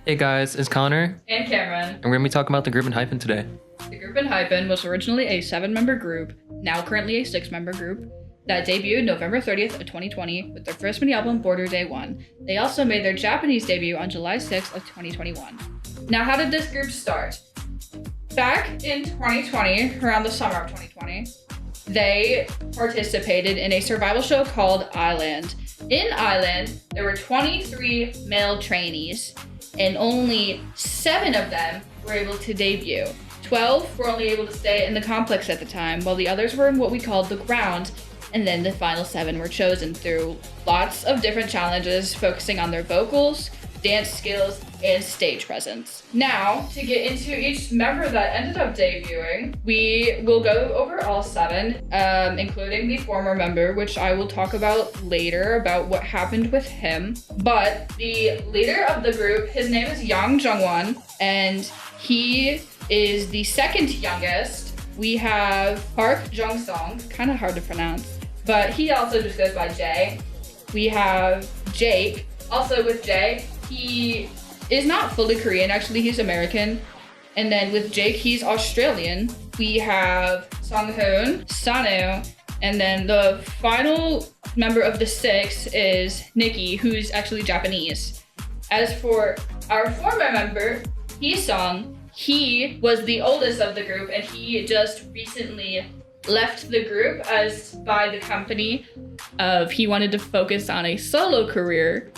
Hey guys, it's Connor, And Cameron. and we're gonna be talking about the group ENHYPEN today. The group ENHYPEN was originally a 7-member group, now currently a 6-member group, that debuted November 30th of 2020 with their first mini-album Border Day 1. They also made their Japanese debut on July 6th of 2021. Now, how did this group start? Back in 2020, around the summer of 2020, they participated in a survival show called Island. In Island, there were 23 male trainees, and only 7 of them were able to debut. 12 were only able to stay in the complex at the time, while the others were in what we called the ground, and then the final 7 were chosen through lots of different challenges focusing on their vocals, dance skills, and stage presence. Now, to get into each member that ended up debuting, we will go over all 7, including the former member, which I will talk about later about what happened with him. But the leader of the group, his name is Yang Jungwon, and he is the second youngest. We have Park Jung-sung, kind of hard to pronounce, but he also just goes by Jay. We have Jake, also with Jay. He is not fully Korean, actually, he's American. And then with Jake, he's Australian. We have Sunghoon, Sanu, and then the final member of the 6 is Nikki, who's actually Japanese. As for our former member, Hee-sung, he was the oldest of the group, and he just recently left the group as by the company of he wanted to focus on a solo career,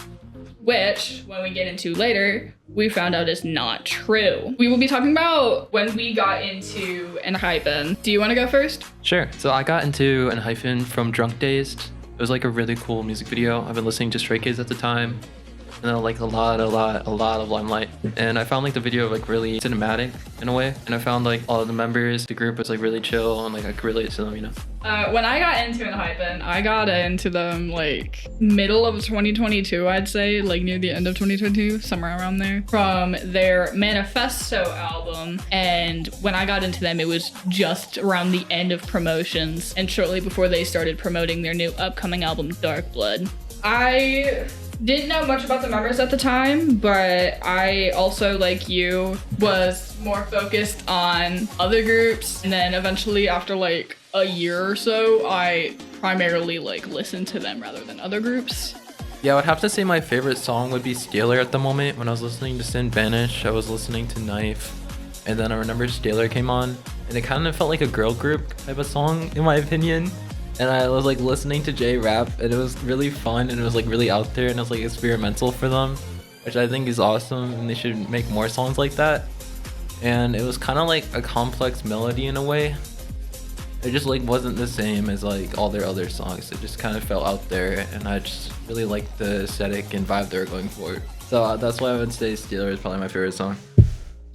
which, when we get into later, we found out is not true. We will be talking about when we got into ENHYPEN. Do you want to go first? Sure. So I got into ENHYPEN from Drunk Dazed. It was like a really cool music video. I've been listening to Stray Kids at the time, and then like a lot of Limelight. And I found like the video like really cinematic in a way. And I found like all of the members, the group was like really chill, and like I could relate to them, you know? When I got into ENHYPEN, I got into them like middle of 2022, I'd say, like near the end of 2022, somewhere around there, from their Manifesto album. And when I got into them, it was just around the end of promotions and shortly before they started promoting their new upcoming album, Dark Blood. I didn't know much about the members at the time, but I also, like you, was more focused on other groups. And then eventually, after like a year or so, I primarily like listened to them rather than other groups. Yeah, I would have to say my favorite song would be Scalar at the moment. When I was listening to Sin Vanish, I was listening to Knife. And then I remember Scalar came on, and it kind of felt like a girl group type of song, in my opinion. And I was like listening to J rap, and it was really fun, and it was like really out there, and it was like experimental for them, which I think is awesome, and they should make more songs like that. And it was kind of like a complex melody in a way. It just like wasn't the same as like all their other songs. It just kind of felt out there, and I just really liked the aesthetic and vibe they were going for. So that's why I would say Steeler is probably my favorite song. So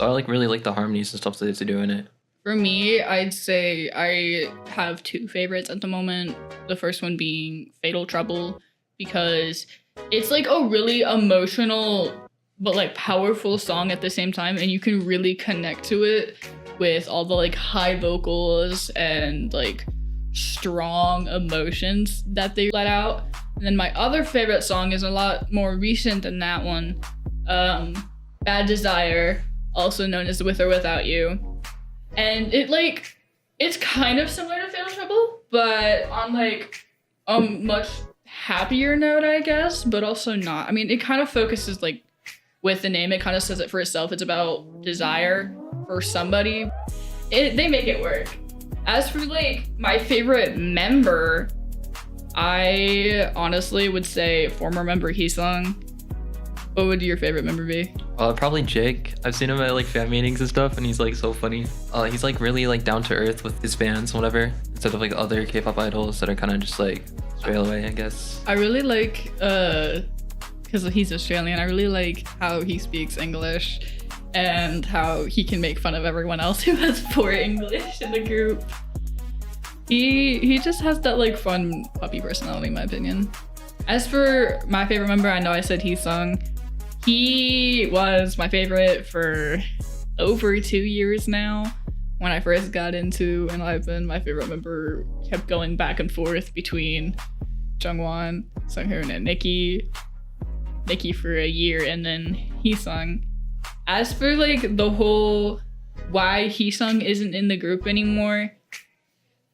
I like really like the harmonies and stuff that they do in it. For me, I'd say I have 2 favorites at the moment. The first one being Fatal Trouble, because it's like a really emotional but like powerful song at the same time, and you can really connect to it with all the like high vocals and like strong emotions that they let out. And then my other favorite song is a lot more recent than that one. Bad Desire, also known as With or Without You. And it's kind of similar to Fatal Trouble, but on like a much happier note, I guess, but also not. I mean, it kind of focuses like with the name, it kind of says it for itself. It's about desire for somebody. They make it work. As for like my favorite member, I honestly would say former member Hee-sung. What would your favorite member be? Probably Jake. I've seen him at like fan meetings and stuff, and he's like so funny. He's like really like down to earth with his fans and whatever, instead of like other K-pop idols that are kind of just like straight away, I guess. I really like, because he's Australian, I really like how he speaks English and how he can make fun of everyone else who has poor English in the group. He just has that like fun puppy personality, in my opinion. As for my favorite member, I know I said Hee-sung. He was my favorite for over 2 years now. When I first got into ENHYPEN, my favorite member kept going back and forth between Jungwon, Sunghoon, and Nikki. Nikki for a year, and then Hee-sung. as for like the whole why Heesung isn't in the group anymore,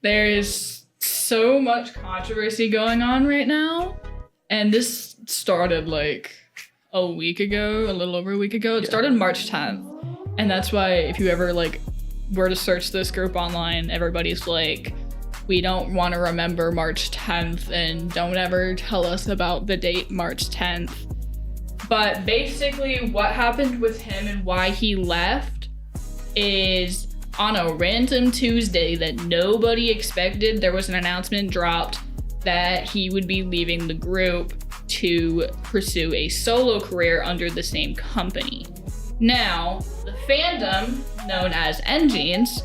there's so much controversy going on right now. And this started like a little over a week ago. It started March 10th. And that's why if you ever like were to search this group online, everybody's like, we don't want to remember March 10th and don't ever tell us about the date March 10th. But basically what happened with him and why he left is on a random Tuesday that nobody expected, there was an announcement dropped that he would be leaving the group to pursue a solo career under the same company. Now, the fandom, known as Engines,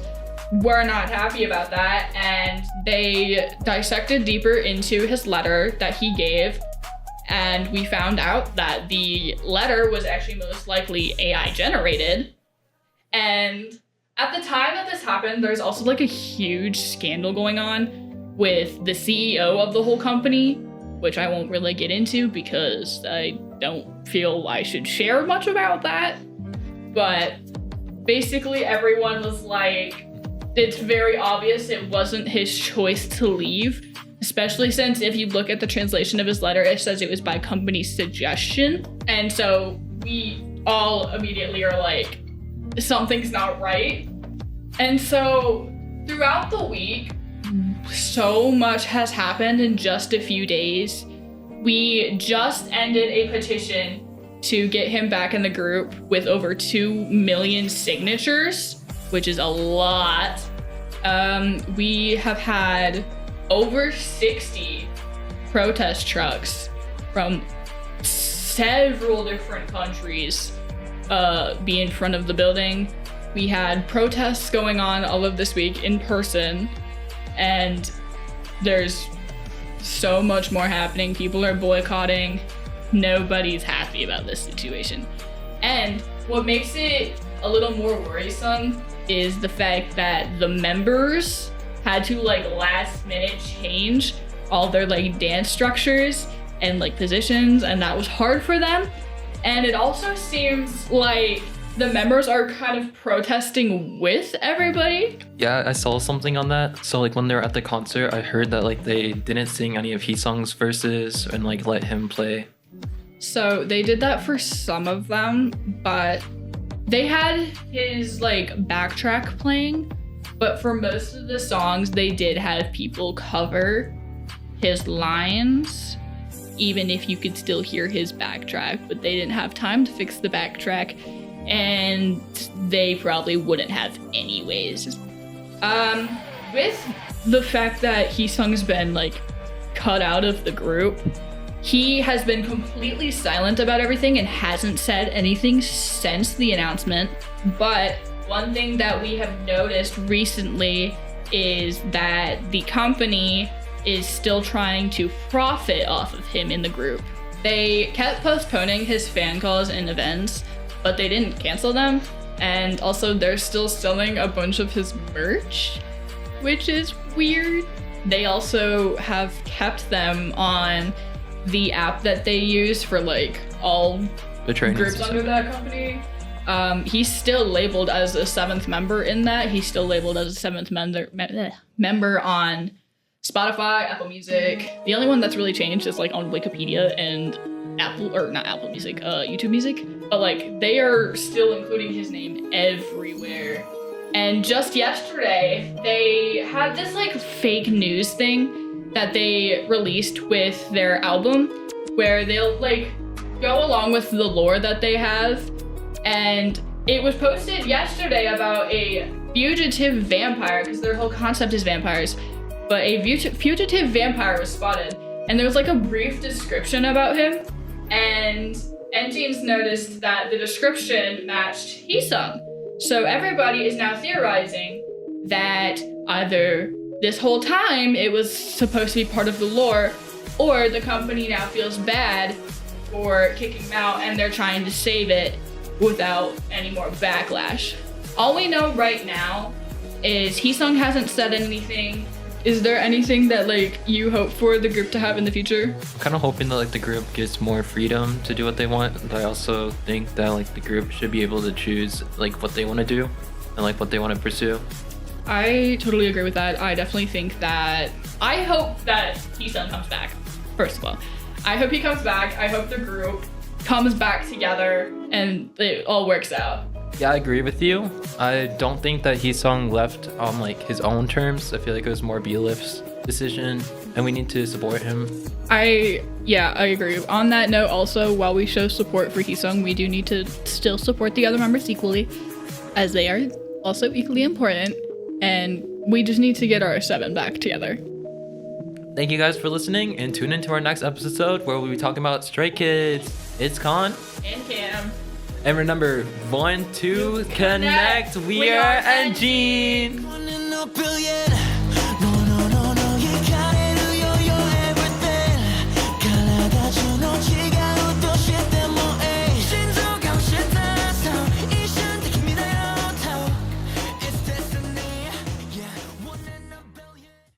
were not happy about that, and they dissected deeper into his letter that he gave, and we found out that the letter was actually most likely AI generated. And at the time that this happened, there's also like a huge scandal going on with the CEO of the whole company, which I won't really get into because I don't feel I should share much about that. But basically everyone was like, it's very obvious it wasn't his choice to leave, especially since if you look at the translation of his letter, it says it was by company suggestion. And so we all immediately are like, something's not right. And so throughout the week, so much has happened in just a few days. We just ended a petition to get him back in the group with over 2 million signatures, which is a lot. We have had over 60 protest trucks from several different countries be in front of the building. We had protests going on all of this week in person, and there's so much more happening. People are boycotting. Nobody's happy about this situation. And what makes it a little more worrisome is the fact that the members had to like last minute change all their like dance structures and like positions, and that was hard for them. And it also seems like the members are kind of protesting with everybody. Yeah, I saw something on that. So like when they were at the concert, I heard that like they didn't sing any of Heesung's verses and like let him play. So they did that for some of them, but they had his like backtrack playing. But for most of the songs, they did have people cover his lines, even if you could still hear his backtrack, but they didn't have time to fix the backtrack, and they probably wouldn't have anyways. With the fact that Heesung's been like cut out of the group, he has been completely silent about everything and hasn't said anything since the announcement. But one thing that we have noticed recently is that the company is still trying to profit off of him in the group. They kept postponing his fan calls and events, but they didn't cancel them. And also they're still selling a bunch of his merch, which is weird. They also have kept them on the app that they use for like all The groups under that company. He's still labeled as a 7th member in that. He's still labeled as a 7th member on Spotify, Apple Music. The only one that's really changed is like on Wikipedia and YouTube Music. But like they are still including his name everywhere. And just yesterday, they had this like fake news thing that they released with their album, where they'll like go along with the lore that they have. And it was posted yesterday about a fugitive vampire, because their whole concept is vampires, but a fugitive vampire was spotted, and there was like a brief description about him, and N-Teams noticed that the description matched Heesung. So everybody is now theorizing that either this whole time it was supposed to be part of the lore, or the company now feels bad for kicking him out and they're trying to save it without any more backlash. All we know right now is Heesung hasn't said anything, Is there anything that like you hope for the group to have in the future? I'm kind of hoping that like the group gets more freedom to do what they want, but I also think that like the group should be able to choose like what they want to do and like what they want to pursue. I totally agree with that. I definitely think that I hope that Heesung comes back. First of all, I hope he comes back. I hope the group comes back together and it all works out. Yeah, I agree with you. I don't think that Heesung left on like his own terms. I feel like it was more Belift's decision, and we need to support him. I agree. On that note, also, while we show support for Heesung, we do need to still support the other members equally, as they are also equally important, and we just need to get our 7 back together. Thank you guys for listening, and tune into our next episode where we'll be talking about Stray Kids. It's Khan. And Cam. And remember, 1, 2, connect. We are Engine. 1 in a billion.